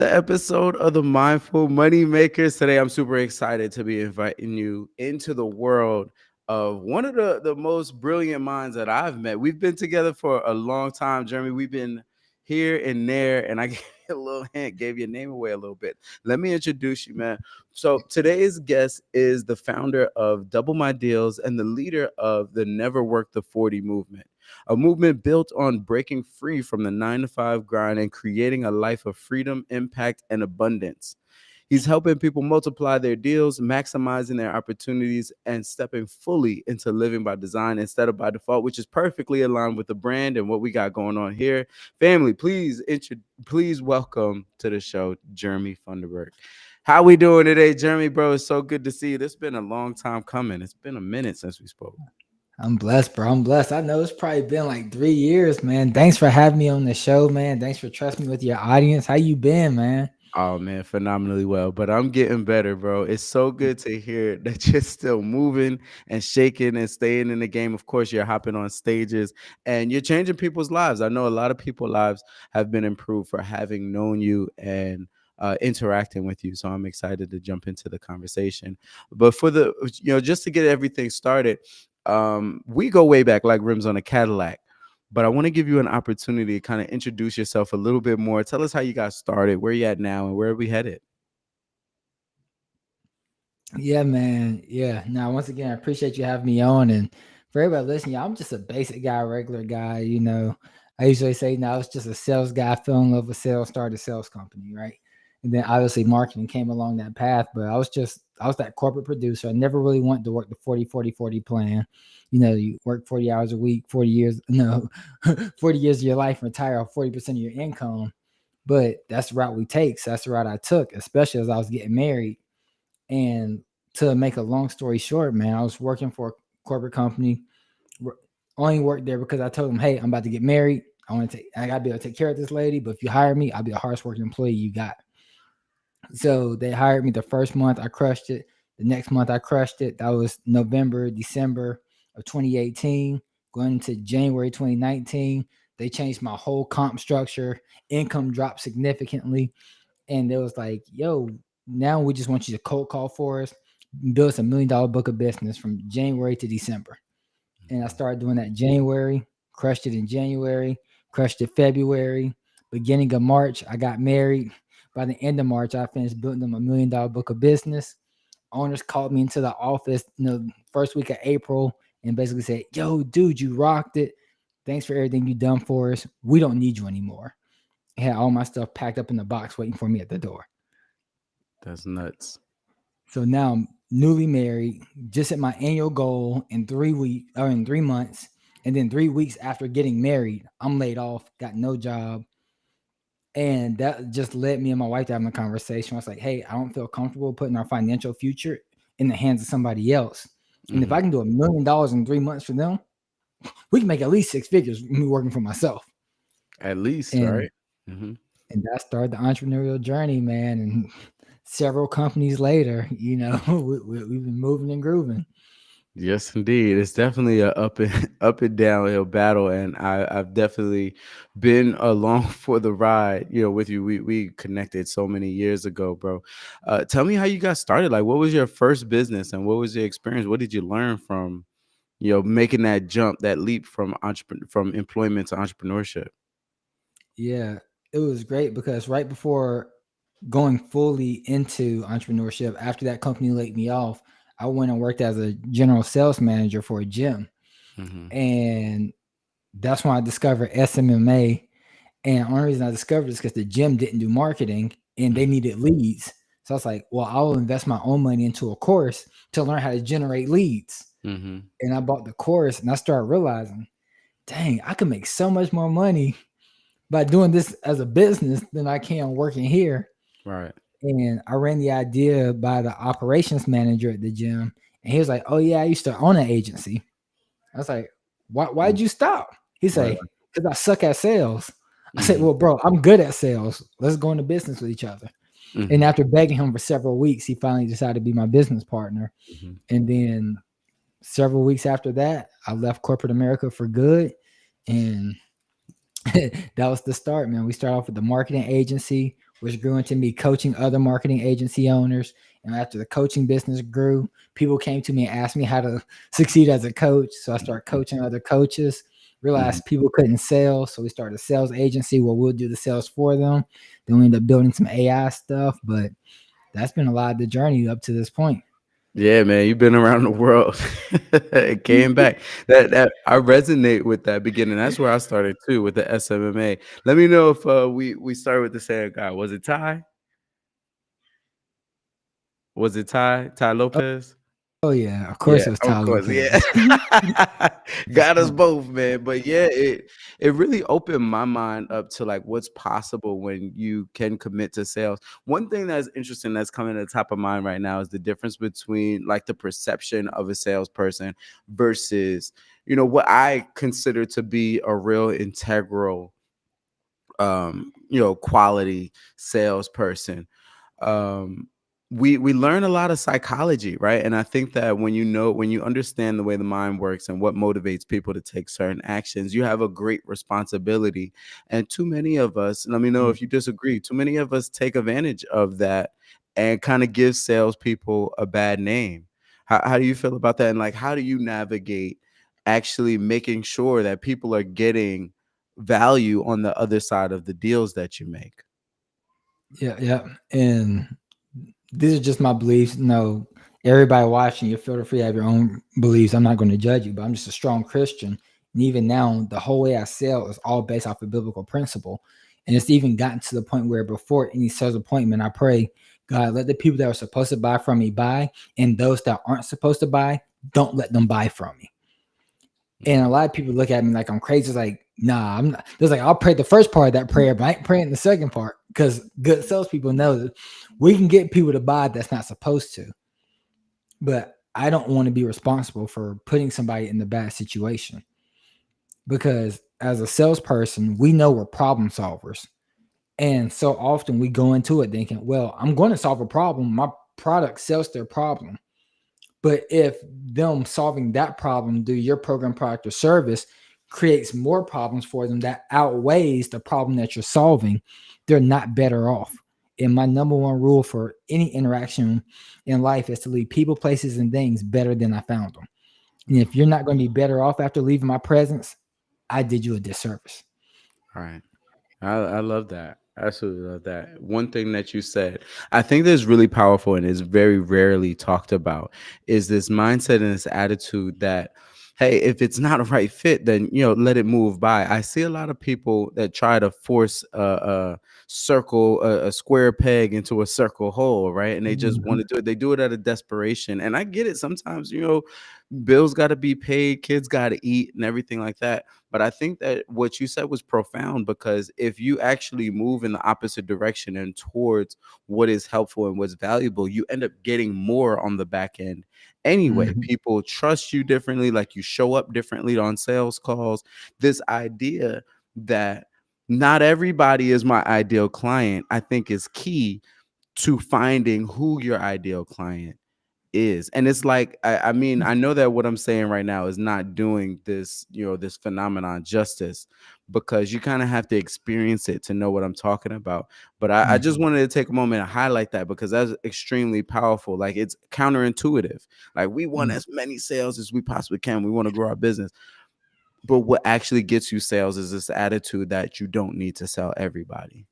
the episode of the Mindful Money Makers. Today, I'm super excited to be inviting you into the world of one of the most brilliant minds that I've met. We've been together for a long time, Jeremy. We've been here and there, and I gave you a little hint, gave your name away a little bit. Let me introduce you, man. So, today's guest is the founder of Double My Deals and the leader of the Never Work the 40 movement, a movement built on breaking free from the 9 to 5 grind and creating a life of freedom, impact, and abundance. He's helping people multiply their deals, maximizing their opportunities, and stepping fully into living by design instead of by default, which is perfectly aligned with the brand and what we got going on here. Family, please welcome to the show, Jeremy Funderburk. How we doing today, Jeremy, bro? It's so good to see you. This has been a long time coming. It's been a minute since we spoke. I'm blessed, bro. I'm blessed. I know it's probably been like 3 years, man. Thanks for having me on the show, man. Thanks for trusting me with your audience. How you been, man? Oh man, phenomenally well. But I'm getting better, bro. It's so good to hear that you're still moving and shaking and staying in the game. Of course, you're hopping on stages and you're changing people's lives. I know a lot of people's lives have been improved for having known you and interacting with you. So I'm excited to jump into the conversation. But for just to get everything started, we go way back like rims on a Cadillac. But I want to give you an opportunity to kind of introduce yourself a little bit more. Tell us how you got started, where you at now, and where are we headed. Yeah, man. Yeah. Now, once again, I appreciate you having me on. And for everybody listening, I'm just a basic guy, regular guy. I usually say, now it's just a sales guy, fell in love with sales, started a sales company, right? And then obviously marketing came along that path, but I was that corporate producer. I never really wanted to work the 40-40-40 plan. You work 40 hours a week, 40 years, no, 40 years of your life, retire off 40% of your income. But that's the route we take. So that's the route I took, especially as I was getting married. And to make a long story short, man, I was working for a corporate company. Only worked there because I told them, hey, I'm about to get married. I gotta be able to take care of this lady. But if you hire me, I'll be the hardest working employee you got. So they hired me the first month. I crushed it. The next month I crushed it. That was November, December of 2018. Going into January 2019, they changed my whole comp structure. Income dropped significantly. And it was like, yo, now we just want you to cold call for us, build us $1 million book of business from January to December. And I started doing that January, crushed it in January, crushed it February. Beginning of March, I got married. By the end of March, I finished building them $1 million book of business. Owners called me into the office, first week of April, and basically said, yo, dude, you rocked it. Thanks for everything you done for us. We don't need you anymore. I had all my stuff packed up in the box waiting for me at the door. That's nuts. So now I'm newly married, just at my annual goal in 3 weeks or in 3 months. And then 3 weeks after getting married, I'm laid off, got no job. And that just led me and my wife to having a conversation. I was like, hey, I don't feel comfortable putting our financial future in the hands of somebody else. And if Hmm. I can do $1 million in 3 months for them, we can make at least six figures me working for myself. At least, And right? Hmm. and that started the entrepreneurial journey, man. And several companies later, we've been moving and grooving. Yes, indeed. It's definitely a up and up and downhill battle, and I've definitely been along for the ride. With you. We connected so many years ago, bro. Tell me how you got started. Like, what was your first business, and what was your experience? What did you learn from making that jump, that leap from employment to entrepreneurship? Yeah, it was great because right before going fully into entrepreneurship, after that company laid me off, I went and worked as a general sales manager for a gym. Hmm. And that's when I discovered SMMA. And the only reason I discovered it is because the gym didn't do marketing and they needed leads. So I was like, well, I will invest my own money into a course to learn how to generate leads. Hmm. And I bought the course and I started realizing, dang, I can make so much more money by doing this as a business than I can working here. Right. And I ran the idea by the operations manager at the gym. And he was like, oh, yeah, I used to own an agency. I was like, why'd you stop? He Right. said, because I suck at sales. I said, Hmm. well, bro, I'm good at sales. Let's go into business with each other. And Hmm. after begging him for several weeks, he finally decided to be my business partner. Hmm. And then several weeks after that, I left corporate America for good. And that was the start, man. We started off with the marketing agency. which grew into me coaching other marketing agency owners. And after the coaching business grew, people came to me and asked me how to succeed as a coach. So I started coaching other coaches, Mhm. realized people couldn't sell. So we started a sales agency where we'll do the sales for them. Then we ended up building some AI stuff. But that's been a lot of the journey up to this point. Yeah, man, you've been around the world. It came back. That I resonate with that beginning. That's where I started too with the SMMA. Let me know if we started with the same guy. Was it Ty? Was it Ty? Ty Lopez? Oh, yeah. Of course Yeah, it was of Ty course, yeah. Lopez. Got us both, man, but yeah, it really opened my mind up to, like, what's possible when you can commit to sales. One thing that's interesting that's coming to the top of mind right now is the difference between, like, the perception of a salesperson versus, what I consider to be a real integral, quality salesperson. um we learn a lot of psychology, right? And I think that when you understand the way the mind works and what motivates people to take certain actions, you have a great responsibility. And too many of us, let me know Mm. if you disagree, too many of us take advantage of that and kind of give salespeople a bad name. How do you feel about that? And, like, how do you navigate actually making sure that people are getting value on the other side of the deals that you make? Yeah, yeah. And these are just my beliefs. No, everybody watching, you're feel free to have your own beliefs. I'm not going to judge you, but I'm just a strong Christian. And even now, the whole way I sell is all based off of biblical principle. And it's even gotten to the point where before any sales appointment, I pray, God, let the people that are supposed to buy from me buy, and those that aren't supposed to buy, don't let them buy from me. And a Mhm. lot of people look at me like I'm crazy. It's like, nah, I'm not. There's like, I'll pray the first part of that prayer, but I ain't praying the second part because good salespeople know that we can get people to buy that's not supposed to. But I don't want to be responsible for putting somebody in the bad situation because as a salesperson, we know we're problem solvers. And so often we go into it thinking, well, I'm going to solve a problem. My product sells their problem. But if them solving that problem through your program, product, or service creates more problems for them that outweighs the problem that you're solving, they're not better off. And my number one rule for any interaction in life is to leave people, places, and things better than I found them. And if you're not going to be better off after leaving my presence, I did you a disservice. All right. I love that. Absolutely love that. One thing that you said, I think that's really powerful and is very rarely talked about, is this mindset and this attitude that, hey, if it's not a right fit, then let it move by. I see a lot of people that try to force a square peg into a circle hole, right? And they just want Mhm. to do it. They do it out of desperation. And I get it. Sometimes, bills got to be paid, kids got to eat, and everything like that. But I think that what you said was profound, because if you actually move in the opposite direction and towards what is helpful and what's valuable, you end up getting more on the back end anyway. Mhm. People trust you differently, like you show up differently on sales calls. This idea that not everybody is my ideal client, I think, is key to finding who your ideal client is. And it's like, I mean, I know that what I'm saying right now is not doing this, this phenomenon justice, because you kind of have to experience it to know what I'm talking about. But I just Mhm. wanted to take a moment to highlight that, because that's extremely powerful. Like, it's counterintuitive. Like, we want Mhm. as many sales as we possibly can. We want to grow our business. But what actually gets you sales is this attitude that you don't need to sell everybody.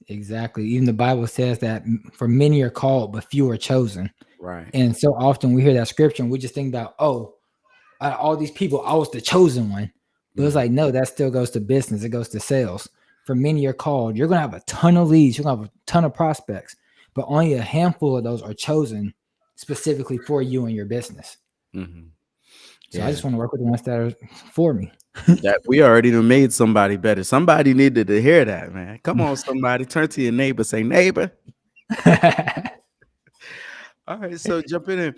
Exactly. Even the Bible says that for many are called, but few are chosen. Right. And so often we hear that scripture and we just think about, oh, out of all these people, I was the chosen one. But it's Mhm. like, no, that still goes to business. It goes to sales. For many are called. You're going to have a ton of leads. You're going to have a ton of prospects, but only a handful of those are chosen specifically for you and your business. Mhm. So I Yeah. just want to work with the ones that are for me. That we already done made somebody better. Somebody needed to hear that, man. Come on, somebody. Turn to your neighbor, say, neighbor. All right, so jumping in.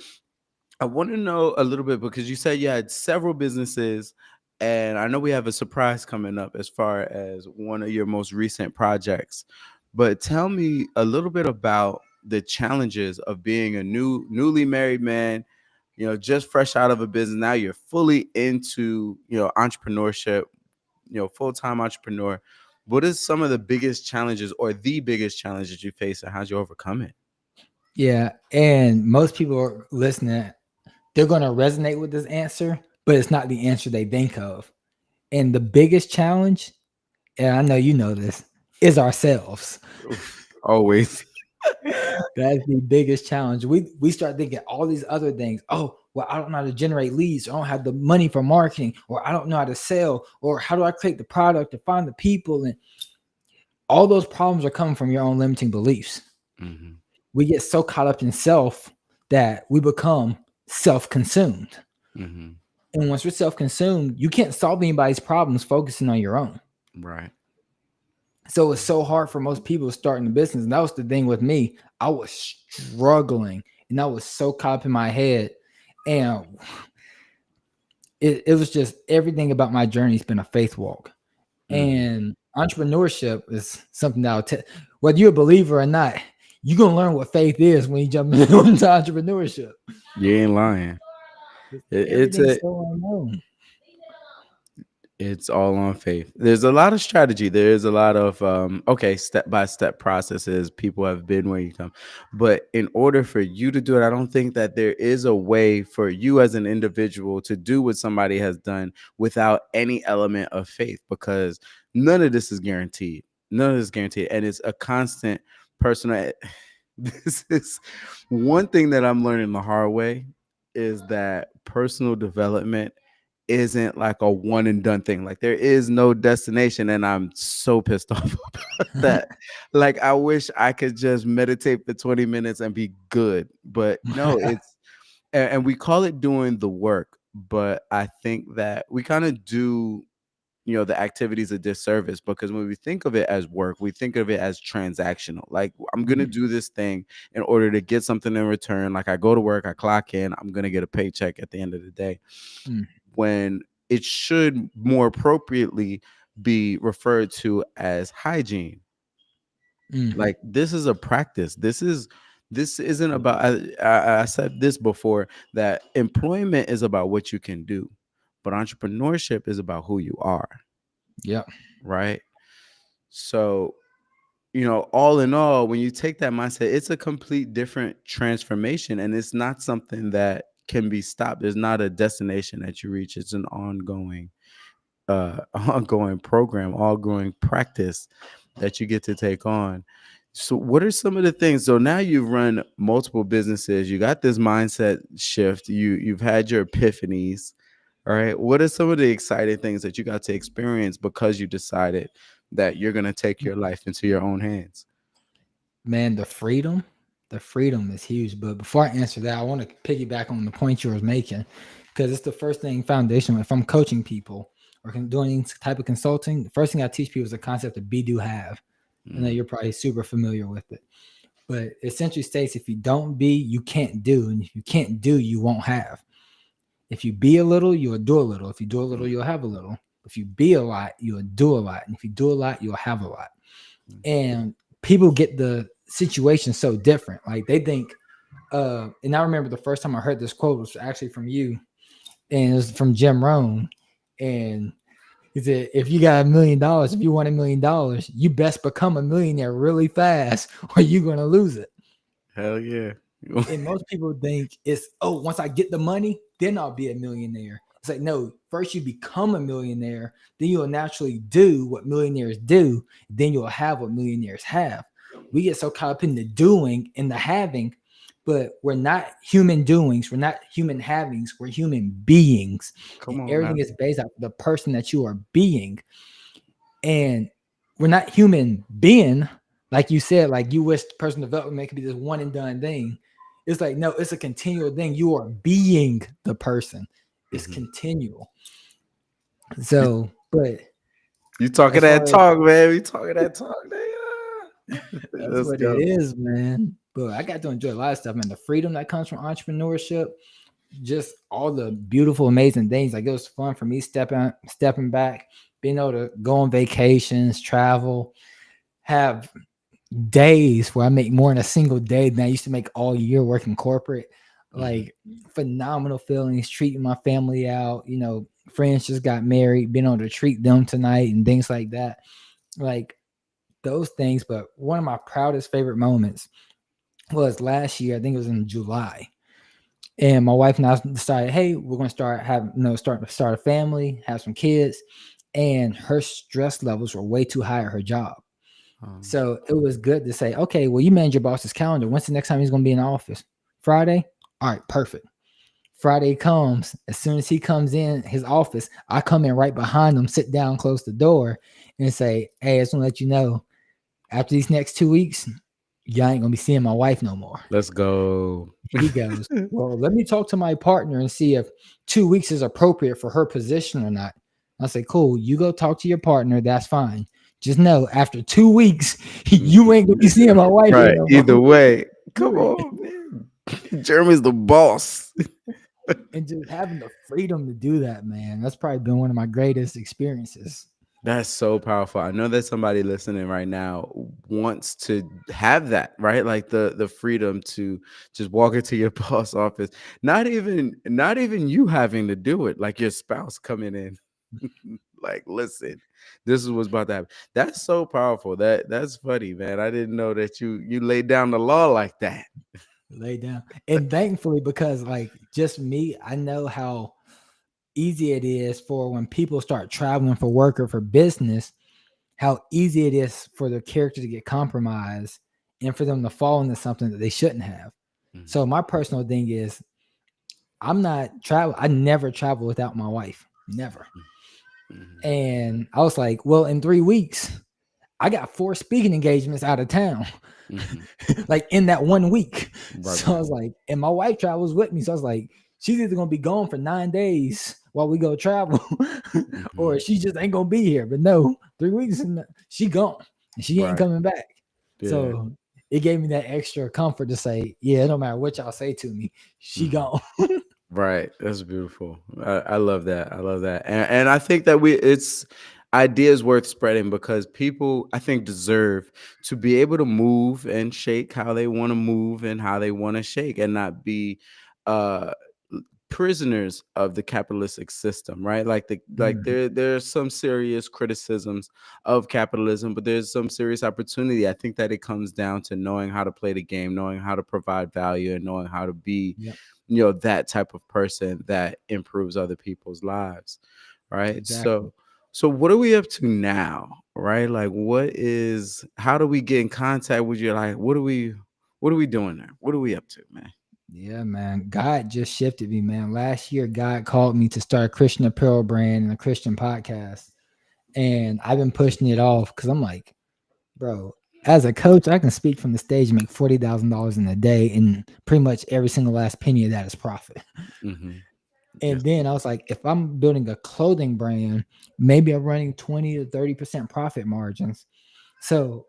I want to know a little bit, because you said you had several businesses, and I know we have a surprise coming up as far as one of your most recent projects. But tell me a little bit about the challenges of being a newly married man, just fresh out of a business. Now you're fully into, entrepreneurship, full-time entrepreneur. What is some of the biggest challenges or the biggest challenges you face, and how'd you overcome it? Yeah, and most people are listening, they're going to resonate with this answer, but it's not the answer they think of. And the biggest challenge, and I know you know this, is ourselves. Oof, always. That's the biggest challenge. We start thinking all these other things. Oh, well, I don't know how to generate leads. I don't have the money for marketing, or I don't know how to sell, or how do I create the product to find the people? And all those problems are coming from your own limiting beliefs. Hmm. We get so caught up in self that we become self-consumed. Hmm. And once we're self-consumed, you can't solve anybody's problems focusing on your own. Right. So it's so hard for most people starting a business. And that was the thing with me. I was struggling and I was so caught up in my head. And it was just everything about my journey has been a faith walk. Hmm. And entrepreneurship is something that I'll tell, whether you're a believer or not, you're going to learn what faith is when you jump into entrepreneurship. You ain't lying. It's Everything's a so unknown. It's all on faith. There's a lot of strategy. There is a lot of okay, step by step processes. People have been where you come, but in order for you to do it, I don't think that there is a way for you as an individual to do what somebody has done without any element of faith, because none of this is guaranteed. None of this is guaranteed, and it's a constant personal. This is one thing that I'm learning the hard way, is that personal development isn't like a one and done thing. Like there is no destination, and I'm so pissed off about that. Like I wish I could just meditate for 20 minutes and be good. But no, it's and we call it doing the work, but I think that we kind of do, the activities a disservice, because when we think of it as work, we think of it as transactional. Like I'm going to Mm, do this thing in order to get something in return. Like I go to work, I clock in, I'm going to get a paycheck at the end of the day, mm, when it should more appropriately be referred to as hygiene. mhm. Like this is a practice. This isn't about. I said this before, that employment is about what you can do, but entrepreneurship is about who you are, Yep. right? So, all in all, when you take that mindset, it's a complete different transformation, and it's not something that can be stopped. There's not a destination that you reach. It's an ongoing ongoing program, ongoing practice that you get to take on. So what are some of the things? So now you've run multiple businesses, you got this mindset shift, you've had your epiphanies. All right. What are some of the exciting things that you got to experience because you decided that you're going to take your life into your own hands? Man, the freedom is huge. But before I answer that, I want to piggyback on the point you were making, because it's the first thing foundational. If I'm coaching people or doing any type of consulting, the first thing I teach people is the concept of be, do, have. I know Mm, you're probably super familiar with it, but it essentially states if you don't be, you can't do. And if you can't do, you won't have. If you be a little, you'll do a little. If you do a little, mm, you'll have a little. If you be a lot, you'll do a lot. And if you do a lot, you'll have a lot. mm, And people get the situation so different. Like they think, and I remember the first time I heard this quote was actually from you, and it was from Jim Rohn. And he said, if you got $1 million, if you want $1 million, you best become a millionaire really fast, or you're gonna lose it. hell yeah. And most people think it's, oh, once I get the money, then I'll be a millionaire. It's like, no, first you become a millionaire, then you'll naturally do what millionaires do, then you'll have what millionaires have. We get so caught up in the doing and the having, but we're not human doings, we're not human havings, we're human beings. And Come on now. everything is based on the person that you are being. And we're not human being, like you said, like you wish personal development could be this one and done thing. It's like, no, it's a continual thing. You are being the person. It's Mhm. continual. You, So, but you talking as that far as talk, man. We talking that talk. Yeah. that's Let's what it go. is, man. But I got to enjoy a lot of stuff, man. The freedom that comes from entrepreneurship, just all the beautiful, amazing things. Like it was fun for me stepping back, being able to go on vacations, travel, have days where I make more in a single day than I used to make all year working corporate. Mhm. Like phenomenal feelings, treating my family out. Friends just got married, being able to treat them tonight and things like that. like those things. But one of my proudest favorite moments was last year. I think it was in July, and my wife and I decided, hey, we're going to start having, start a family, have some kids, and her stress levels were way too high at her job. Um, So it was good to say, okay, well, you manage your boss's calendar. When's the next time he's going to be in the office? Friday? All right, perfect. Friday comes. As soon as he comes in his office, I come in right behind him, sit down, close the door, and say, hey, I just want to let you know, after these next 2 weeks, y'all ain't going to be seeing my wife no more. let's go. He goes, well, let me talk to my partner and see if 2 weeks is appropriate for her position or not. I say, cool, you go talk to your partner. That's fine. Just know after 2 weeks, you ain't gonna be seeing my wife here Right. no more. Either way, come Period. on, man. Jeremy's the boss. And just having the freedom to do that, man, that's probably been one of my greatest experiences. That's so powerful. I know that somebody listening right now wants to have that, right? Like the freedom to just walk into your boss office. Not even you having to do it, like your spouse coming in. Like, listen, this is what's about to happen. That's so powerful. That's funny, man. I didn't know that you laid down the law like that. Lay down. And thankfully, because like just me, I know how easy it is for when people start traveling for work or for business, how easy it is for their character to get compromised and for them to fall into something that they shouldn't have. Mhm, So my personal thing is I'm not travel. I never travel without my wife. Never. mhm, And I was like, well, in 3 weeks, I got 4 speaking engagements out of town, mhm. like in that 1 week. Right, So I right. was like, and my wife travels with me. So I was like, she's either gonna be gone for 9 days while we go travel, or Mhm. she just ain't gonna be here. But no, 3 weeks and she gone and she ain't Right. coming back. Yeah. So it gave me that extra comfort to say, yeah, no matter what y'all say to me, she Mhm. gone. Right. That's beautiful. I love that. I love that. And I think that it's ideas worth spreading because people, I think, deserve to be able to move and shake how they want to move and how they want to shake and not be uh prisoners of the capitalistic system, right? Like Mhm. there's some serious criticisms of capitalism, but there's some serious opportunity. I think that it comes down to knowing how to play the game, knowing how to provide value, and knowing how to be, Yep, that type of person that improves other people's lives, right? exactly. So what are we up to now, right? Like how do we get in contact with you? Like what are we doing there? What are we up to, man? Yeah, man. God just shifted me, man. Last year, God called me to start a Christian apparel brand and a Christian podcast. And I've been pushing it off because I'm like, bro, as a coach, I can speak from the stage and make $40,000 in a day. And pretty much every single last penny of that is profit. Hmm. Yes. And then I was like, if I'm building a clothing brand, maybe I'm running 20 to 30% profit margins. So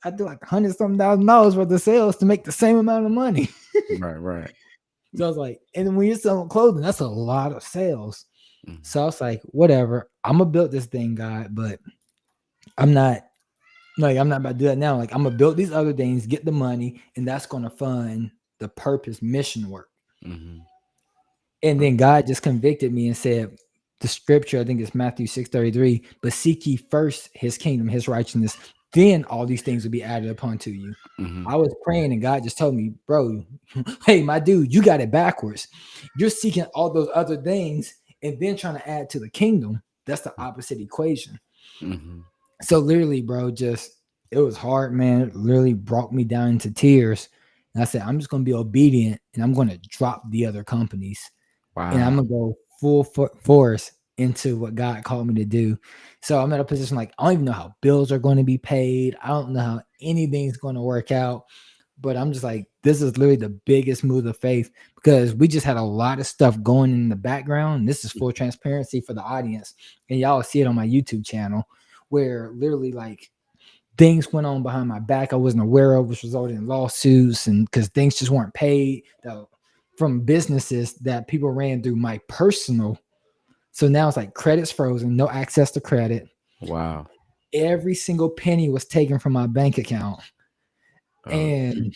I do like 100 something thousand worth of sales to make the same amount of money. Right, right. So I was like, and then when you're selling clothing, that's a lot of sales. Mhm, So I was like, whatever, I'm gonna build this thing, God, but I'm not I'm not about to do that now. Like I'm gonna build these other things, get the money, and that's gonna fund the purpose mission work. mhm. And then God just convicted me and said, the scripture, I think it's Matthew 6:33, but seek ye first his kingdom, his righteousness, then all these things will be added upon to you. Mhm, I was praying and God just told me, bro, hey, my dude, you got it backwards. You're seeking all those other things and then trying to add to the kingdom. That's the opposite equation. mhm, So literally, bro, just it was hard, man. It literally brought me down into tears. And I said, I'm just gonna be obedient and I'm gonna drop the other companies and I'm wow. gonna go full force into what God called me to do. So I'm at a position like I don't even know how bills are going to be paid. I don't know how anything's going to work out. But I'm just like, this is literally the biggest move of faith because we just had a lot of stuff going in the background. This is full transparency for the audience, and y'all see it on my YouTube channel, where literally like things went on behind my back I wasn't aware of, which resulted in lawsuits and because things just weren't paid from businesses that people ran through my personal. So now it's like credit's frozen, no access to credit. Wow. Every single penny was taken from my bank account. Oh, And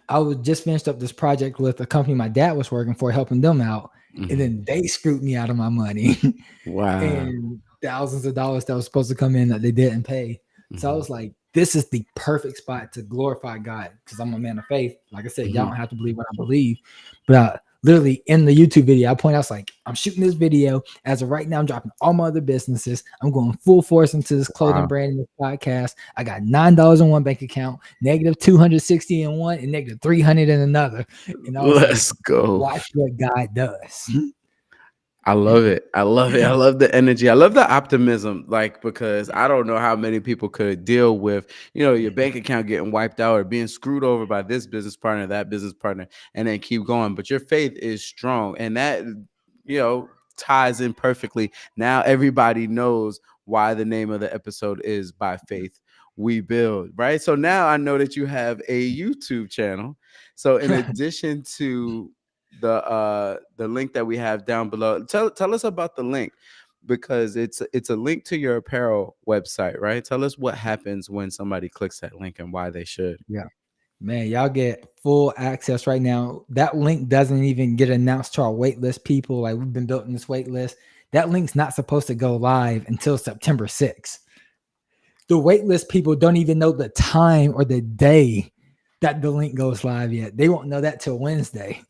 I was just finished up this project with a company my dad was working for, helping them out. And mhm. then they screwed me out of my money. Wow. And thousands of dollars that was supposed to come in that they didn't pay. So I Mhm. was like, this is the perfect spot to glorify God because I'm a man of faith. Like I said, y'all Mhm. don't have to believe what I believe. But literally in the YouTube video, I point out, like, I'm shooting this video. As of right now, I'm dropping all my other businesses. I'm going full force into this clothing Wow. brand and this podcast. I got $9 in one bank account, negative 260 in one, and negative 300 in another. And I was like, Let's go. watch what God does. I love it. I love it. I love the energy. I love the optimism, like, because I don't know how many people could deal with, your bank account getting wiped out or being screwed over by this business partner, that business partner, and then keep going. But your faith is strong. And that, you know, ties in perfectly. Now everybody knows why the name of the episode is By Faith We Build, right? So now I know that you have a YouTube channel. So in addition to the link that we have down below. Tell us about the link because it's a link to your apparel website, right? Tell us what happens when somebody clicks that link and why they should. Yeah. Man, y'all get full access right now. That link doesn't even get announced to our wait list people. Like, we've been building this wait list. That link's not supposed to go live until September 6th. The wait list people don't even know the time or the day that the link goes live yet. They won't know that till Wednesday.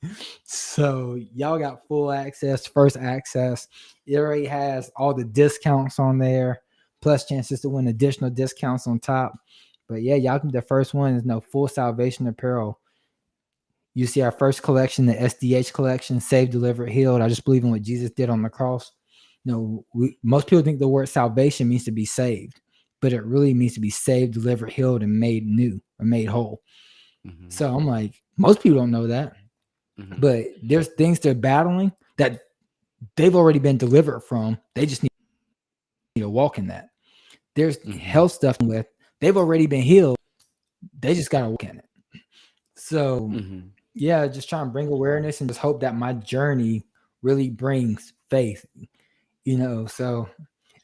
So y'all got full access, first access. It already has all the discounts on there, plus chances to win additional discounts on top. But yeah, y'all can be the first one is no full salvation apparel. You see our first collection, the SDH collection, saved, delivered, healed. I just believe in what Jesus did on the cross. Most people think the word salvation means to be saved, but it really means to be saved, delivered, healed, and made new or made whole. Mm-hmm. So I'm like, most people don't know that, Mm-hmm. but there's things they're battling that they've already been delivered from. They just need to walk in that. There's Mm-hmm. health stuff with, they've already been healed. They just got to walk in it. So Mm-hmm. yeah, just trying to bring awareness and just hope that my journey really brings faith, So,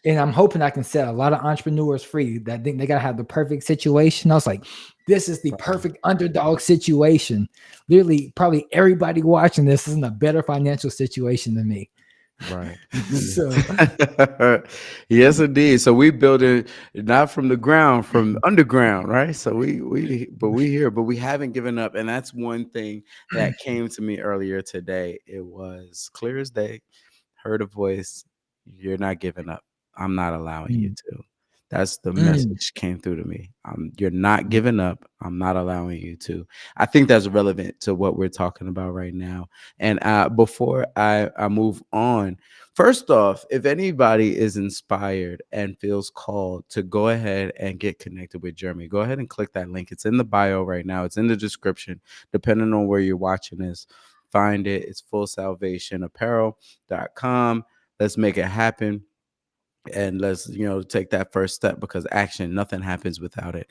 and I'm hoping I can set a lot of entrepreneurs free that think they got to have the perfect situation. I was like, this is the Right. perfect underdog situation. Literally, probably everybody watching this is in a better financial situation than me. Right. So, Yes, indeed. So we build it not from the ground, from underground, right? So we here, but we haven't given up. And that's one thing that came to me earlier today. It was clear as day. Heard a voice. You're not giving up. I'm not allowing you mm, to. That's the mm, message came through to me. You're not giving up. I'm not allowing you to. I think that's relevant to what we're talking about right now. And before I move on, first off, if anybody is inspired and feels called to go ahead and get connected with Jeremy, go ahead and click that link. It's in the bio right now. It's in the description, depending on where you're watching this. Find it. It's fullsalvationapparel.com. Let's make it happen. And let's, take that first step because action, nothing happens without it.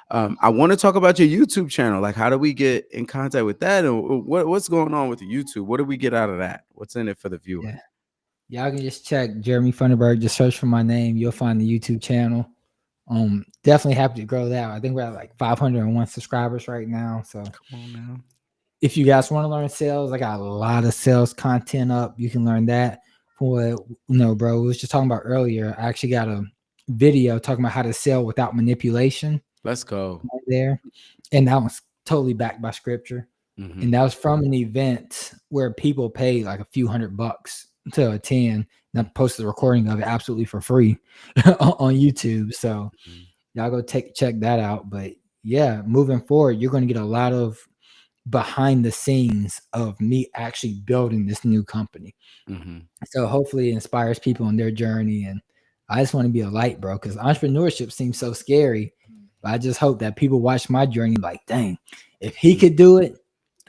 I want to talk about your YouTube channel. Like, how do we get in contact with that? And what's going on with YouTube? What do we get out of that? What's in it for the viewer? yeah. Y'all can just check Jeremy Funderburk. Just search for my name. You'll find the YouTube channel. Definitely happy to grow that. I think we're at like 501 subscribers right now. So Come on now. if you guys want to learn sales, I got a lot of sales content up. You can learn that. Bro, we was just talking about earlier. I actually got a video talking about how to sell without manipulation Let's go. right there. And that was totally backed by scripture. Mm-hmm. And that was from an event where people paid like a few $100 to attend. And I posted the recording of it absolutely for free on YouTube. So y'all go check that out. But yeah, moving forward, you're going to get a lot of behind the scenes of me actually building this new company. Mm-hmm. So hopefully it inspires people on their journey. And I just want to be a light, bro, because entrepreneurship seems so scary. But I just hope that people watch my journey like, dang, if he could do it,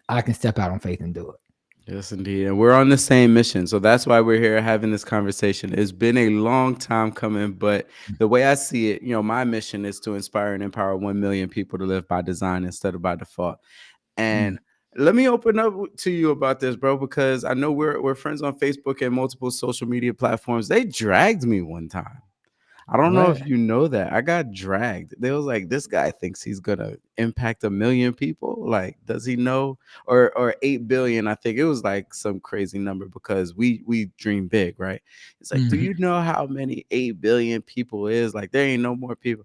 I can step out on faith and do it. Yes, indeed. And we're on the same mission. So that's why we're here having this conversation. It's been a long time coming, but the way I see it, my mission is to inspire and empower 1 million people to live by design instead of by default. Mm. And let me open up to you about this, bro, because I know we're friends on Facebook and multiple social media platforms. They dragged me one time. I don't know What? if you know that. I got dragged. They was like, this guy thinks he's gonna impact 1 million people. Like, does he know? Or 8 billion? I think it was like some crazy number because we dream big, right? It's like, do Mhm. you know how many 8 billion people is? Like, there ain't no more people.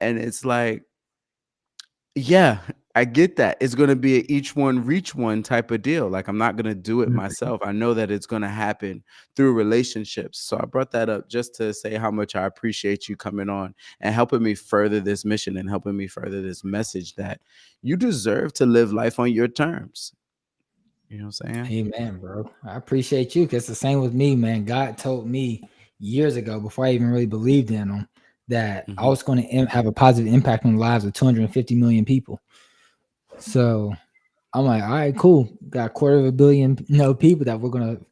And it's like, yeah, I get that. It's gonna be a each one reach one type of deal. Like, I'm not gonna do it myself. I know that it's gonna happen through relationships. So I brought that up just to say how much I appreciate you coming on and helping me further this mission and helping me further this message that you deserve to live life on your terms. You know what I'm saying? Amen, bro. I appreciate you because the same with me, man. God told me years ago, before I even really believed in him, that I Hmm. was going to have a positive impact on the lives of 250 million people. So I'm like, all right, cool. Got a quarter of a billion, people that we're going to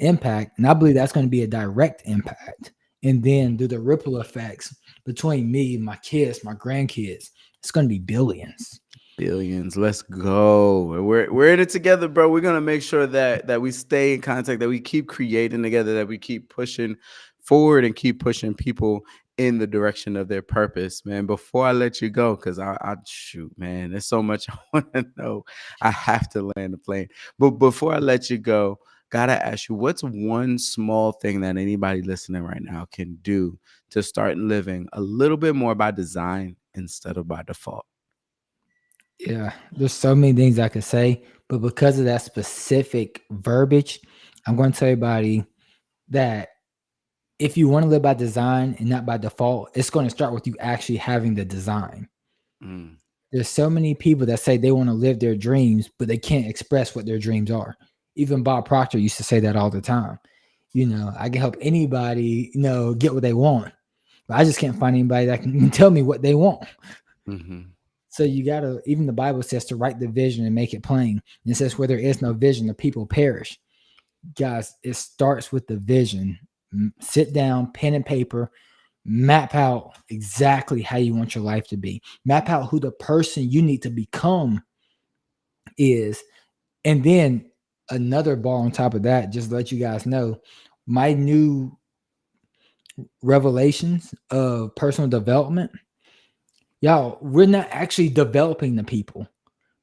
impact. And I believe that's going to be a direct impact. And then do the ripple effects between me, my kids, my grandkids. It's going to be billions. Billions. Let's go. We're in it together, bro. We're gonna make sure that we stay in contact, that we keep creating together, that we keep pushing forward and keep pushing people in the direction of their purpose, man. Before I let you go, because I shoot, man, there's so much I want to know. I have to land the plane. But before I let you go, gotta ask you, what's one small thing that anybody listening right now can do to start living a little bit more by design instead of by default? Yeah, there's so many things I could say, but because of that specific verbiage, I'm going to tell everybody that if you want to live by design and not by default, it's going to start with you actually having the design. Mm. There's so many people that say they want to live their dreams, but they can't express what their dreams are. Even Bob Proctor used to say that all the time. I can help anybody, get what they want, but I just can't find anybody that can tell me what they want. Mhm. So you gotta, even the Bible says to write the vision and make it plain. And it says where there is no vision, the people perish. Guys, it starts with the vision. Sit down, pen and paper, map out exactly how you want your life to be. Map out who the person you need to become is. And then another bar on top of that, just to let you guys know, my new revelations of personal development, y'all, we're not actually developing the people.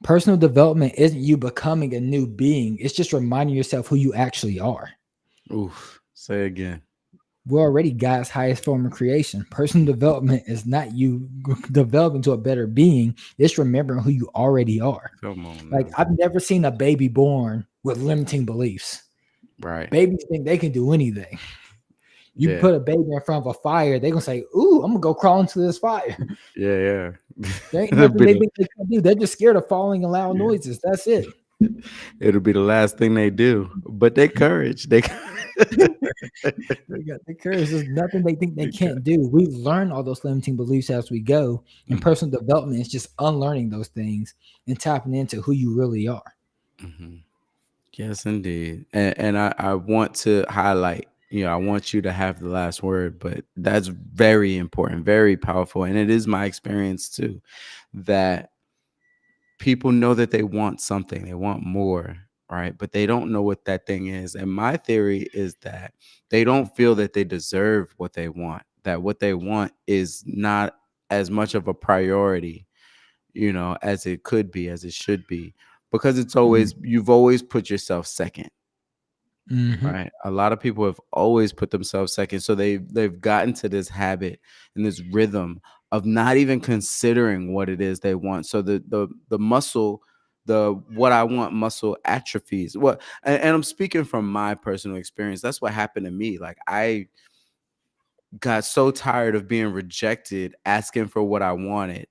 Personal development isn't you becoming a new being. It's just reminding yourself who you actually are. Oof. Say again. We're already God's highest form of creation. Personal development is not you developing to a better being. It's remembering who you already are. Come on Like, now. I've never seen a baby born with limiting beliefs. Right. Babies think they can do anything. You Yeah. put a baby in front of a fire, they're gonna say, "Ooh, I'm gonna go crawl into this fire." Yeah, yeah. There ain't It'll nothing be they the think they can do. They're just scared of falling and loud yeah. noises. That's it. It'll be the last thing they do. But they courage. They They got the courage. There's nothing they think they they got can't do. We learn all those limiting beliefs as we go. And mhm, personal development is just unlearning those things and tapping into who you really are. mhm. Yes, indeed. And I want to highlight, I want you to have the last word, but that's very important, very powerful. And it is my experience too, that people know that they want something, they want more, right? But they don't know what that thing is. And my theory is that they don't feel that they deserve what they want, that what they want is not as much of a priority, as it could be, as it should be, because you've always put yourself second. Mm-hmm. Right. A lot of people have always put themselves second. So they've gotten to this habit and this rhythm of not even considering what it is they want. So the muscle, the what I want muscle atrophies. And I'm speaking from my personal experience. That's what happened to me. Like, I got so tired of being rejected, asking for what I wanted,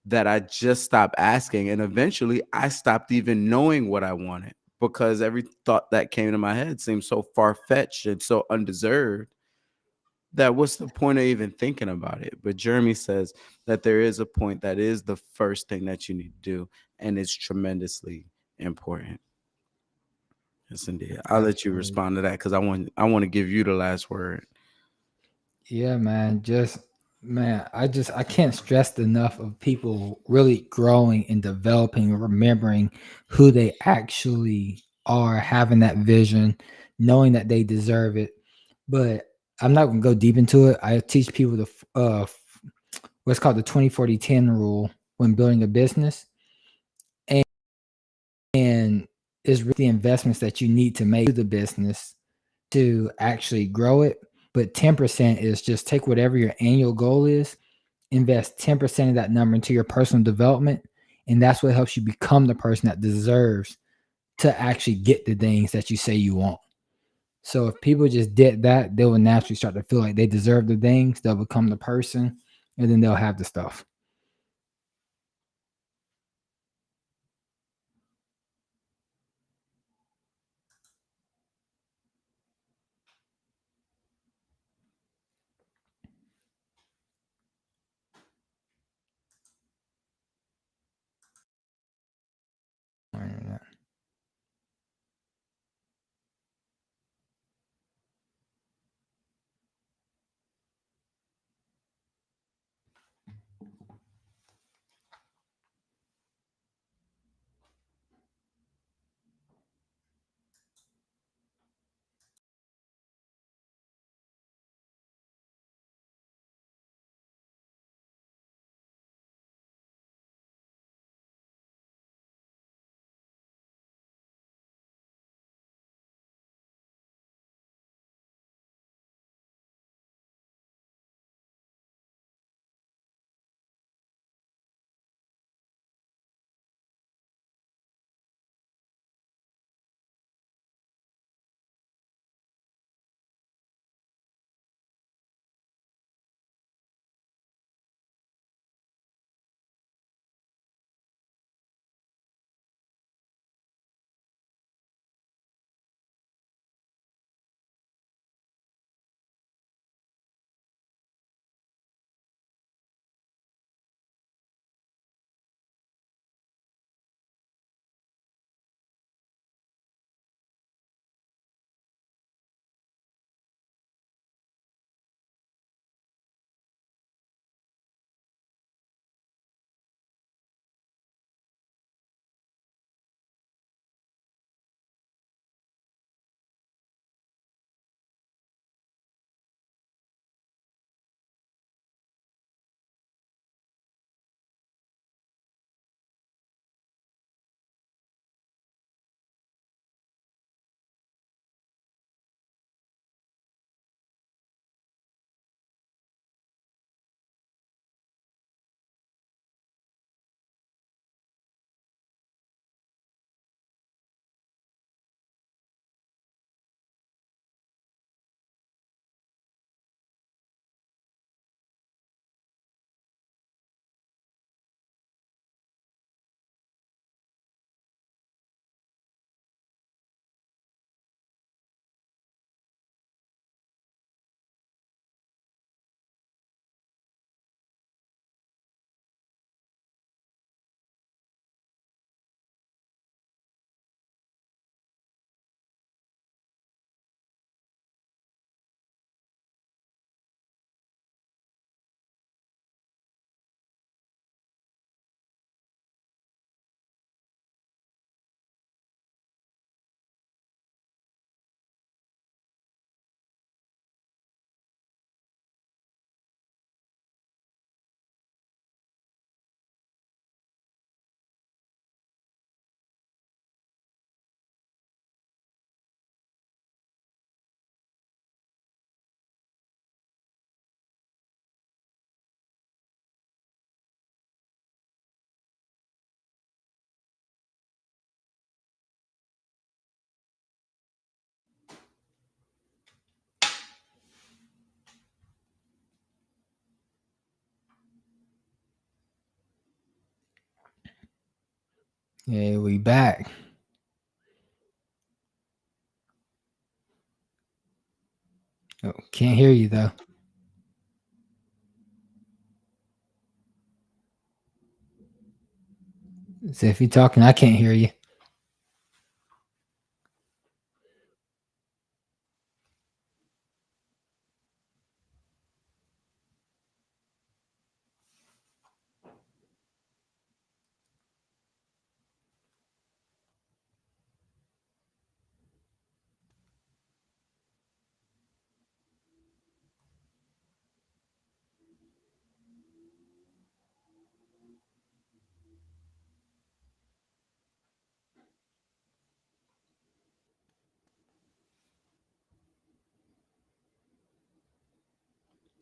that I just stopped asking. And eventually I stopped even knowing what I wanted because every thought that came to my head seemed so far fetched and so undeserved that what's the point of even thinking about it? But Jeremy says that there is a point that is the first thing that you need to do, and it's tremendously important. Yes, indeed. I'll let you Absolutely. respond to that because I want to give you the last word. Yeah, man. I can't stress enough of people really growing and developing, remembering who they actually are, having that vision, knowing that they deserve it. But I'm not gonna go deep into it. I teach people what's called the 20-40-10 rule when building a business, and, and is really the investments that you need to make to the business to actually grow it. But 10% is just take whatever your annual goal is, invest 10% of that number into your personal development, and that's what helps you become the person that deserves to actually get the things that you say you want. So if people just did that, they will naturally start to feel like they deserve the things. They'll become the person, and then they'll have the stuff. Yeah, we back. Oh, can't hear you though. So if you're talking, I can't hear you.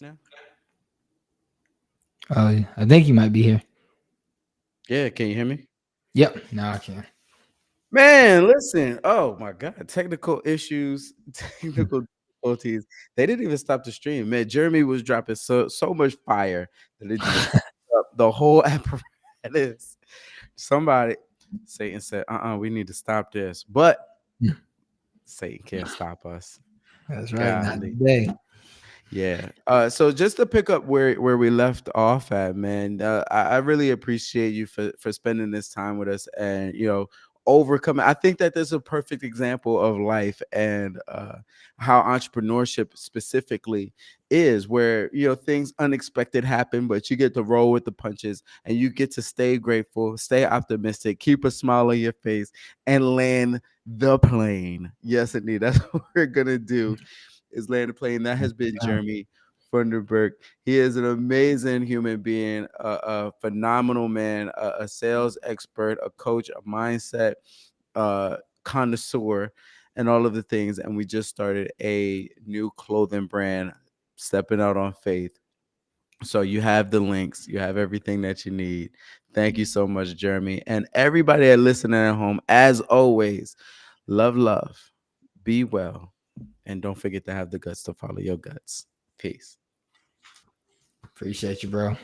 Yeah. Oh, I think you might be here. Yeah. Can you hear me? Yep. Now I can. Man, listen. Oh my God. Technical issues, technical difficulties. They didn't even stop the stream. Man, Jeremy was dropping so much fire that it just up the whole apparatus. Somebody, Satan said, we need to stop this. But Satan can't stop us. That's right. Not Golly. today. Yeah. So just to pick up where we left off at, man, I really appreciate you for spending this time with us and overcoming. I think that there's a perfect example of life and how entrepreneurship specifically is, where things unexpected happen, but you get to roll with the punches and you get to stay grateful, stay optimistic, keep a smile on your face, and land the plane. Yes, indeed, that's what we're gonna do is land a plane. That has been Jeremy Funderburk. He is an amazing human being, a phenomenal man, a sales expert, a coach, a mindset connoisseur, and all of the things. And we just started a new clothing brand, Stepping Out on Faith. So you have the links, you have everything that you need. Thank you so much, Jeremy. And everybody that listening at home, as always, love, be well, and don't forget to have the guts to follow your guts. Peace. Appreciate you, bro.